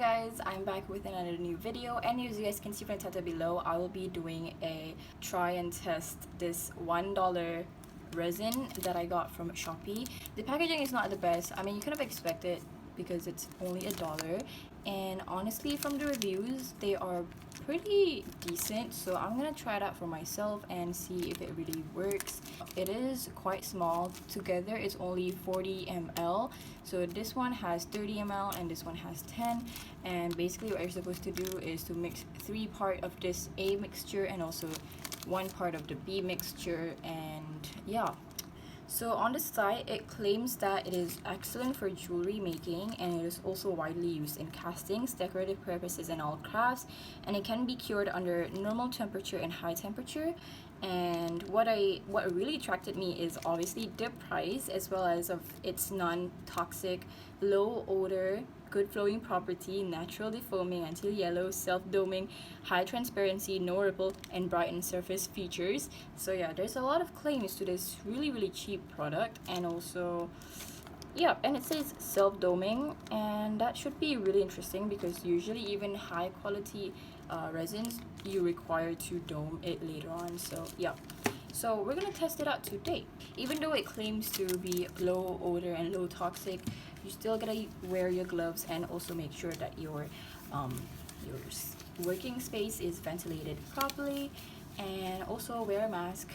guys, I'm back with another new video, and as you guys can see from the title below, I will be doing a try and test this $1 resin that I got from Shopee. The packaging is not the best. I mean, you could have expected because it's only $1, and honestly from the reviews they are pretty decent, so I'm gonna try it out for myself and see if it really works. It is quite small. Together it's only 40 ml, so this one has 30 ml and this one has 10, and basically what you're supposed to do is to mix 3 parts of this A mixture and also 1 part of the B mixture, and yeah. So on the site, it claims that it is excellent for jewelry making, and it is also widely used in castings, decorative purposes, and all crafts, and it can be cured under normal temperature and high temperature. And what really attracted me is obviously the price, as well as of its non-toxic, low odor, good flowing property, natural defoaming, anti-yellow, self-doming, high transparency, no ripple, and brightened surface features. So yeah, there's a lot of claims to this really cheap product, and also yeah, and it says self-doming, and that should be really interesting because usually even high quality resins you require to dome it later on. So yeah, so we're gonna test it out today. Even though it claims to be low odor and low toxic, you still gotta wear your gloves and also make sure that your working space is ventilated properly, and also wear a mask.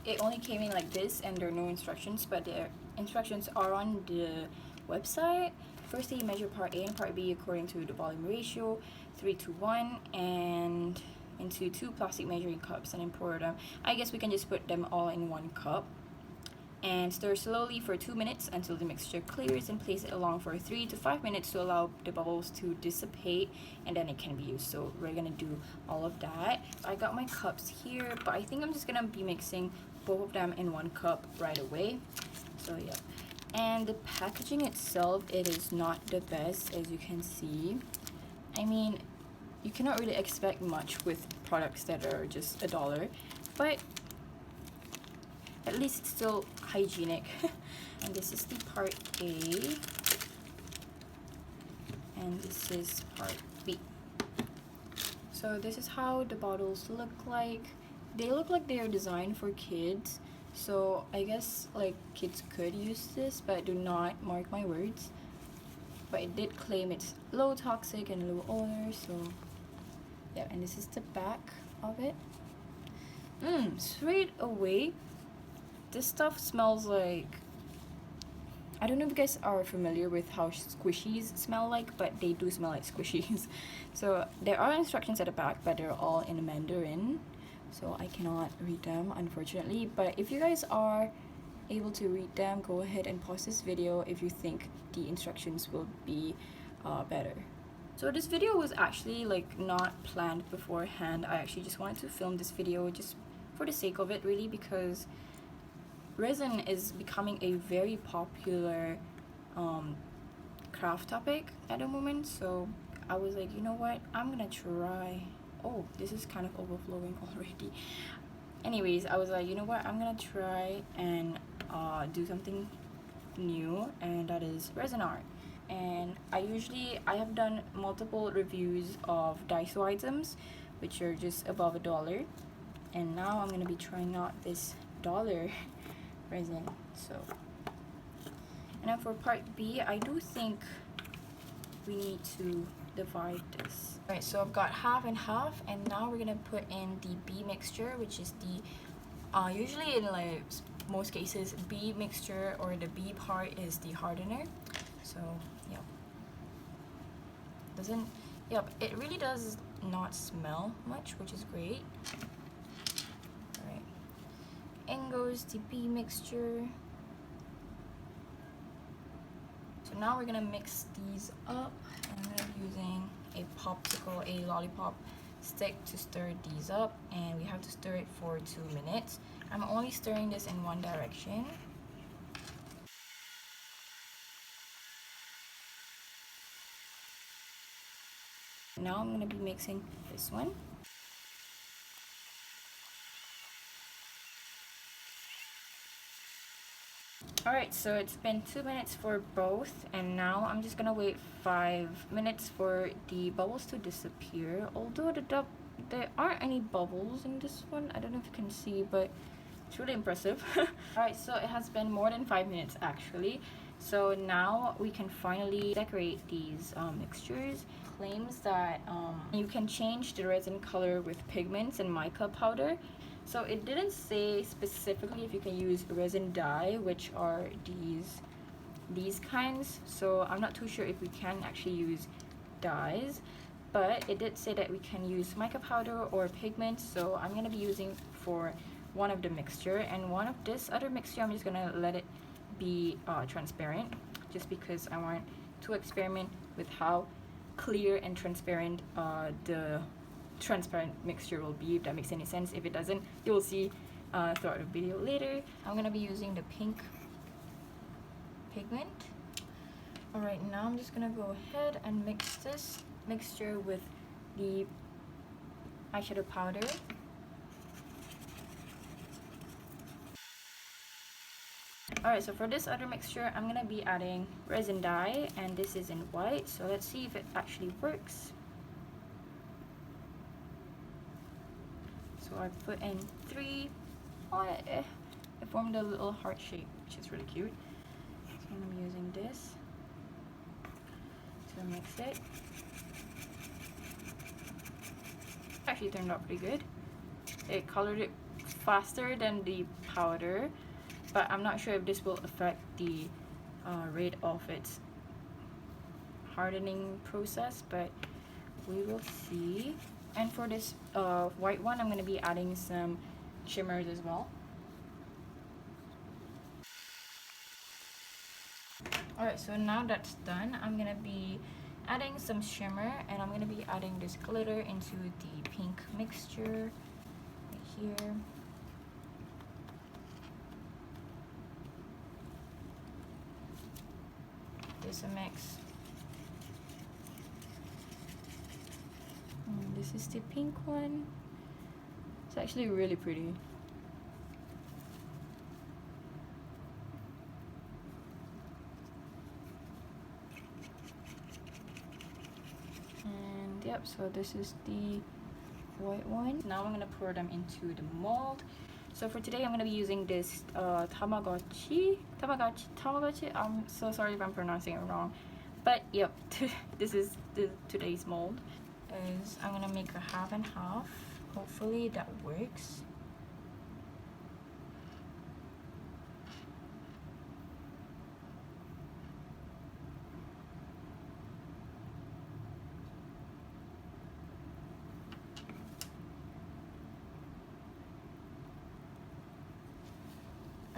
It only came in like this, and there are no instructions, but the instructions are on the website. Firstly, measure part A and part B according to the volume ratio, 3:1, and into 2 plastic measuring cups, and pour them. I guess we can just put them all in 1 cup. And stir slowly for 2 minutes until the mixture clears, and place it along for 3 to 5 minutes to allow the bubbles to dissipate, and then it can be used. So we're gonna do all of that. I got my cups here, but I think I'm just gonna be mixing both of them in 1 cup right away. So yeah, and the packaging itself, it is not the best, as you can see. I mean, you cannot really expect much with products that are just $1, but at least it's still hygienic. And this is the part A, and this is part B. So this is how the bottles look like. They look like they are designed for kids, so I guess like kids could use this, but do not mark my words. But it did claim it's low toxic and low odor, so yeah. And this is the back of it. Straight away, this stuff smells like, I don't know if you guys are familiar with how squishies smell like, but they do smell like squishies. So there are instructions at the back, but they're all in Mandarin, so I cannot read them unfortunately. But if you guys are able to read them, go ahead and pause this video if you think the instructions will be better. So this video was actually like not planned beforehand. I actually just wanted to film this video just for the sake of it, really, because resin is becoming a very popular craft topic at the moment. So I was like, you know what, I'm gonna try. Oh, this is kind of overflowing already. Anyways, I was like, you know what, I'm gonna try and do something new, and that is resin art. And I have done multiple reviews of Daiso items, which are just above $1, and now I'm gonna be trying out this $1 resin. So, and then for part B, I do think we need to divide this. Alright, so I've got half and half, and now we're gonna put in the B mixture, which is the usually in like most cases, B mixture or the B part is the hardener. So it really does not smell much, which is great. Alright, in goes the B mixture. So now we're gonna mix these up, and I'm using a lollipop stick to stir these up, and we have to stir it for 2 minutes. I'm only stirring this in one direction. Now I'm gonna be mixing this one. Alright, so it's been 2 minutes for both, and now I'm just gonna wait 5 minutes for the bubbles to disappear. Although there aren't any bubbles in this one. I don't know if you can see, but it's really impressive. Alright, so it has been more than 5 minutes actually. So now we can finally decorate these mixtures. Claims that you can change the resin color with pigments and mica powder. So it didn't say specifically if you can use resin dye, which are these kinds. So I'm not too sure if we can actually use dyes, but it did say that we can use mica powder or pigments. So I'm gonna be using for one of the mixture, and one of this other mixture I'm just gonna let it be transparent, just because I want to experiment with how clear and transparent the transparent mixture will be, if that makes any sense. If it doesn't, you'll see throughout the video later. I'm gonna be using the pink pigment. Alright, now I'm just gonna go ahead and mix this mixture with the eyeshadow powder. Alright, so for this other mixture, I'm gonna be adding resin dye, and this is in white, so let's see if it actually works. So I put in 3. It formed a little heart shape, which is really cute. So I'm gonna be using this to mix it. Actually turned out pretty good. It colored it faster than the powder, but I'm not sure if this will affect the rate of its hardening process, but we will see. And for this white one, I'm going to be adding some shimmers as well. Alright, so now that's done, I'm going to be adding some shimmer, and I'm going to be adding this glitter into the pink mixture right here. This a mix. And this is the pink one. It's actually really pretty. And yep, so this is the white one. Now I'm gonna pour them into the mold. So for today, I'm gonna be using this Tamagotchi. I'm so sorry if I'm pronouncing it wrong, but yep, this is today's mold. I'm gonna make a half and half. Hopefully that works.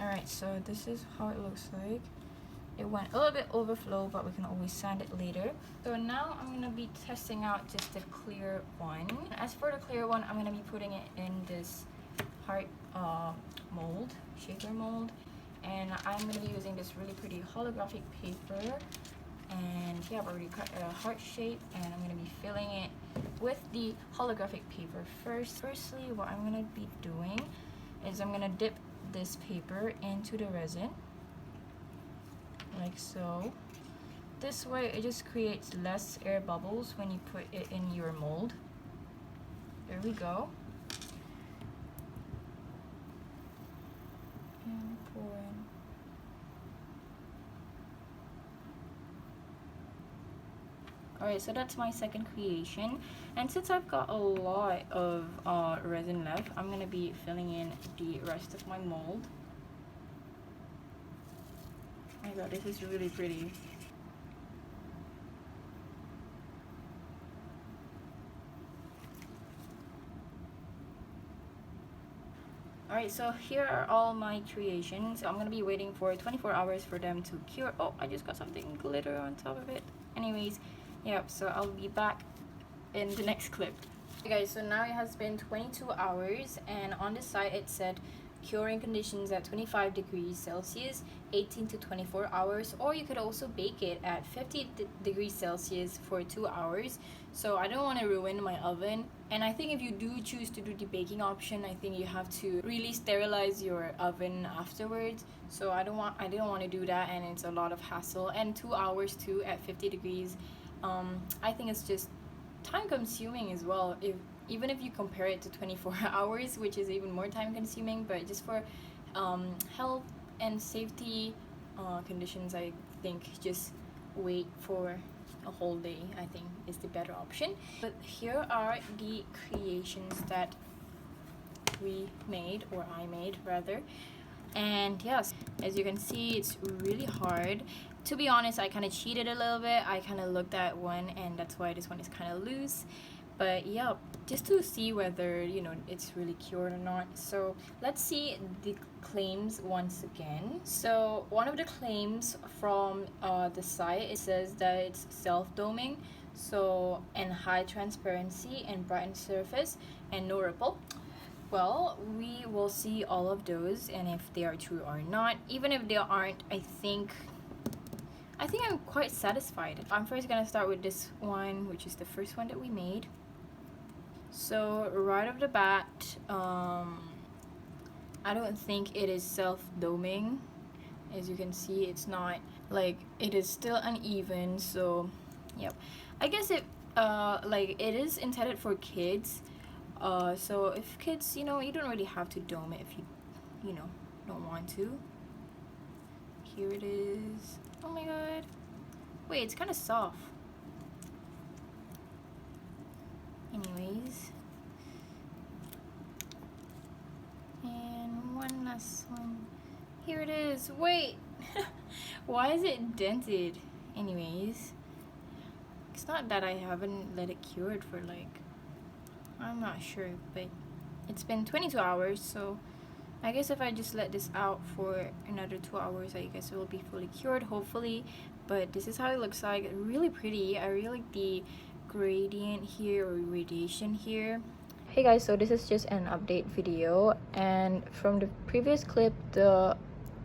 Alright, so this is how it looks like. It went a little bit overflow, but we can always sand it later. So now I'm gonna be testing out just the clear one. As for the clear one, I'm gonna be putting it in this heart mold, shaper mold, and I'm gonna be using this really pretty holographic paper. And yeah, I've already cut a heart shape, and I'm gonna be filling it with the holographic paper first. Firstly, what I'm gonna be doing is I'm gonna dip this paper into the resin like so. This way it just creates less air bubbles when you put it in your mold. There we go. And pour in. Alright, so that's my second creation, and since I've got a lot of resin left, I'm gonna be filling in the rest of my mold. Oh my god, this is really pretty. Alright, so here are all my creations. So I'm gonna be waiting for 24 hours for them to cure. Oh, I just got something glitter on top of it. Anyways, yep, so I'll be back in the next clip. Okay guys, so now it has been 22 hours, and on the side it said curing conditions at 25 degrees Celsius, 18 to 24 hours, or you could also bake it at 50 degrees Celsius for 2 hours. So I don't want to ruin my oven, and I think if you do choose to do the baking option, I think you have to really sterilize your oven afterwards. So I didn't want to do that, and it's a lot of hassle. And 2 hours too at 50 degrees, I think it's just time consuming as well, even if you compare it to 24 hours, which is even more time consuming. But just for health and safety conditions, I think just wait for a whole day, I think, is the better option. But here are the creations that we made, or I made rather. And yes, as you can see, it's really hard. To be honest, I kind of cheated a little bit. I kind of looked at one, and that's why this one is kind of loose. But yeah, just to see whether, you know, it's really cured or not. So let's see the claims once again. So one of the claims from the site, it says that it's self-doming, so, and high transparency and brightened surface and no ripple. Well, we will see all of those, and if they are true or not. Even if they aren't, I think I'm quite satisfied. I'm first gonna start with this one, which is the first one that we made. So right off the bat, I don't think it is self-doming. As you can see, it's not, like, it is still uneven. So yep, I guess it like, it is intended for kids. So if kids, you know, you don't really have to dome it if you know, don't want to. Here it is. Oh my god. Wait, it's kind of soft. Anyways. And one last one. Here it is. Wait. Why is it dented? Anyways. It's not that I haven't let it cured for, like, I'm not sure, but it's been 22 hours, so I guess if I just let this out for another 2 hours, I guess it will be fully cured, hopefully. But this is how it looks like. Really pretty. I really like the gradient here, or radiation here. Hey guys, so this is just an update video, and from the previous clip, the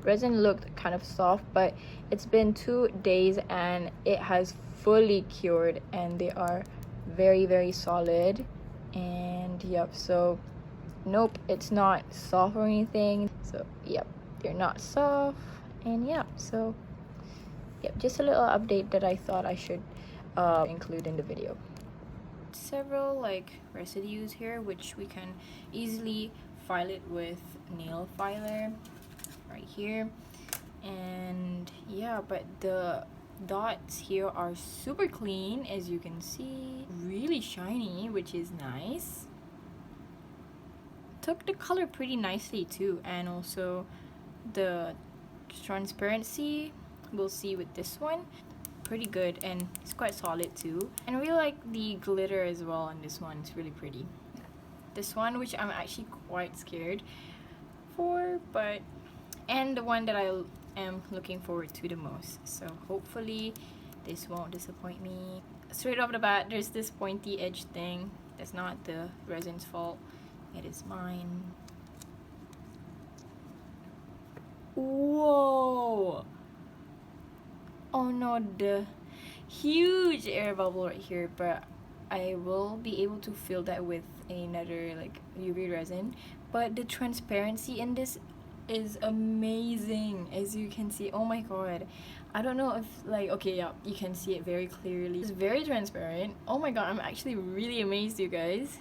resin looked kind of soft, but it's been 2 days and it has fully cured, and they are very, very solid. And yep, so nope, it's not soft or anything. So yep, they're not soft. And yeah, so yep, just a little update that I thought I should include in the video. Several like residues here, which we can easily file it with nail filer right here. And yeah, but the dots here are super clean, as you can see, really shiny, which is nice. Took the color pretty nicely too, and also the transparency, we'll see with this one, pretty good, and it's quite solid too. And I really like the glitter as well on this one. It's really pretty. This one, which I'm actually quite scared for, but, and the one that I am looking forward to the most. So hopefully this won't disappoint me. Straight off the bat, there's this pointy edge thing. That's not the resin's fault, it is mine. Whoa! Oh no, the huge air bubble right here, but I will be able to fill that with another like UV resin. But the transparency in this is amazing, as you can see. Oh my god, I don't know if, like, okay, yeah, you can see it very clearly. It's very transparent. Oh my god, I'm actually really amazed, you guys.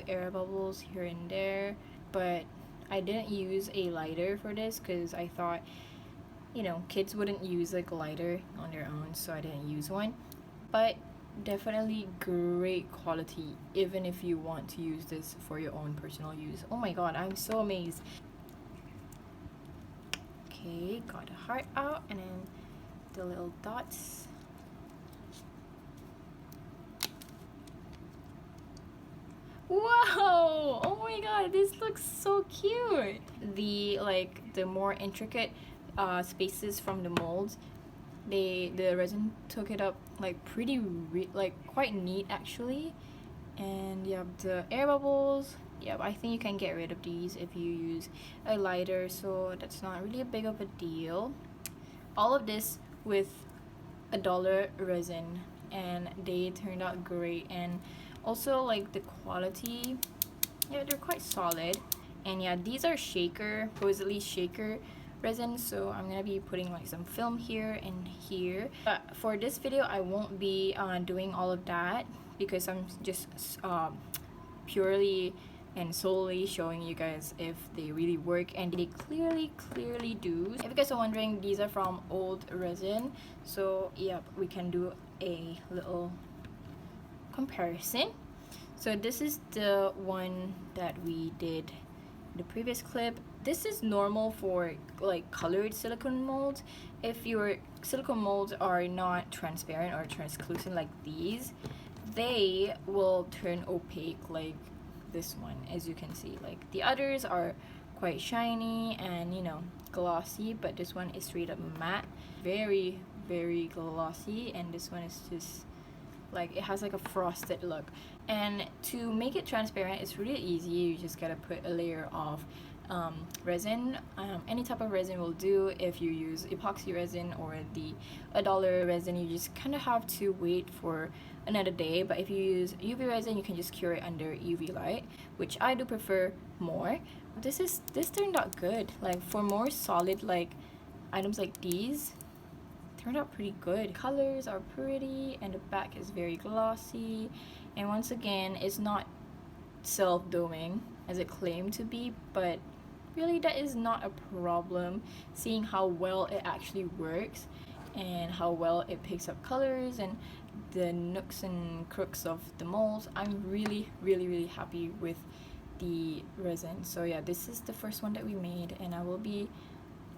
Air bubbles here and there, but I didn't use a lighter for this because I thought, you know, kids wouldn't use like a lighter on their own, so I didn't use one. But definitely great quality, even if you want to use this for your own personal use. Oh my god, I'm so amazed. Okay, got a heart out, and then the little dots. Whoa! Oh my god, this looks so cute. The more intricate spaces from the molds, the resin took it up like pretty quite neat actually. And yeah, the air bubbles, yeah, I think you can get rid of these if you use a lighter, so that's not really a big of a deal. All of this with $1 resin, and they turned out great. And also like the quality, yeah, they're quite solid. And yeah, these are supposedly shaker resin, so I'm gonna be putting like some film here and here. But for this video I won't be doing all of that because I'm just purely and solely showing you guys if they really work, and they clearly do. If you guys are wondering, these are from old resin, so yep, we can do a little comparison. So this is the one that we did in the previous clip. This is normal for like colored silicone molds. If your silicone molds are not transparent or translucent like these, they will turn opaque like this one. As you can see, like the others are quite shiny and, you know, glossy, but this one is straight up matte, very glossy, and this one is just like, it has like a frosted look. And to make it transparent, it's really easy. You just gotta put a layer of resin. Any type of resin will do. If you use epoxy resin or the $1 resin, you just kind of have to wait for another day. But if you use UV resin, you can just cure it under UV light, which I do prefer more. This turned out good. Like for more solid like items like these, turned out pretty good. Colors are pretty, and the back is very glossy. And once again, it's not self-doming as it claimed to be, but really that is not a problem, seeing how well it actually works and how well it picks up colors and the nooks and crooks of the molds. I'm really happy with the resin. So yeah, this is the first one that we made, and I will be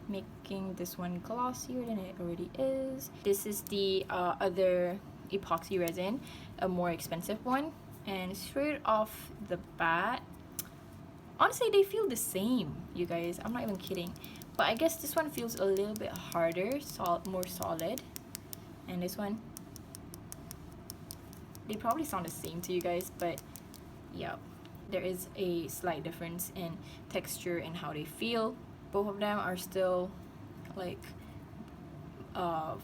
making this one glossier than it already is. This is the other epoxy resin, a more expensive one, and straight off the bat, honestly they feel the same, you guys. I'm not even kidding. But I guess this one feels a little bit harder, more solid, and this one, they probably sound the same to you guys, but yeah, there is a slight difference in texture and how they feel. Both of them are still like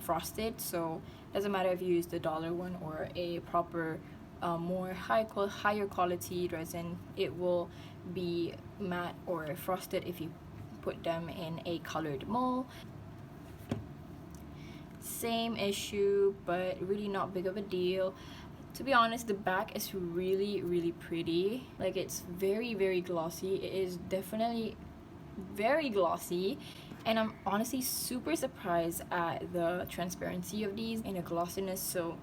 frosted, so doesn't matter if you use the $1 one or a proper more higher quality resin, it will be matte or frosted if you put them in a colored mold. Same issue, but really not big of a deal. To be honest, the back is really pretty. Like, it's very glossy. It is definitely very glossy, and I'm honestly super surprised at the transparency of these and the glossiness. So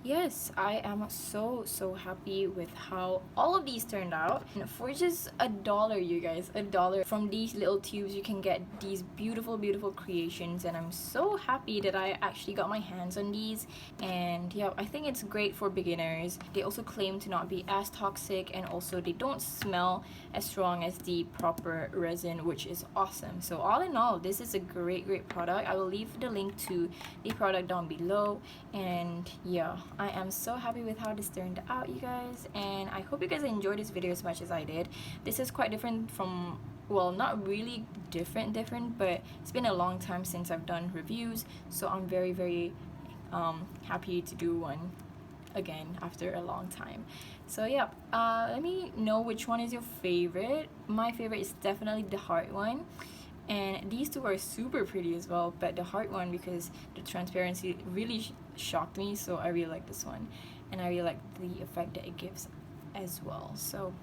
yes, I am so happy with how all of these turned out. And for just $1, you guys, $1, from these little tubes you can get these beautiful creations, and I'm so happy that I actually got my hands on these. And yeah, I think it's great for beginners. They also claim to not be as toxic, and also they don't smell as strong as the proper resin, which is awesome. So all in all, this is a great product. I will leave the link to the product down below. And yeah, I am so happy with how this turned out, you guys, and I hope you guys enjoyed this video as much as I did. This is quite different from, well, not really different, but it's been a long time since I've done reviews, so I'm very happy to do one again after a long time. So yeah, let me know which one is your favorite. My favorite is definitely the heart one, and these two are super pretty as well, but the heart one, because the transparency really shocked me, so I really like this one, and I really like the effect that it gives as well. So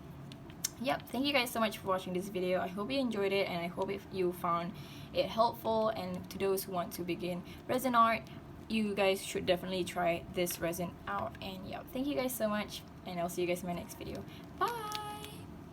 yep, thank you guys so much for watching this video. I hope you enjoyed it, and I hope if you found it helpful. And to those who want to begin resin art, you guys should definitely try this resin out. And yeah, thank you guys so much, and I'll see you guys in my next video. Bye.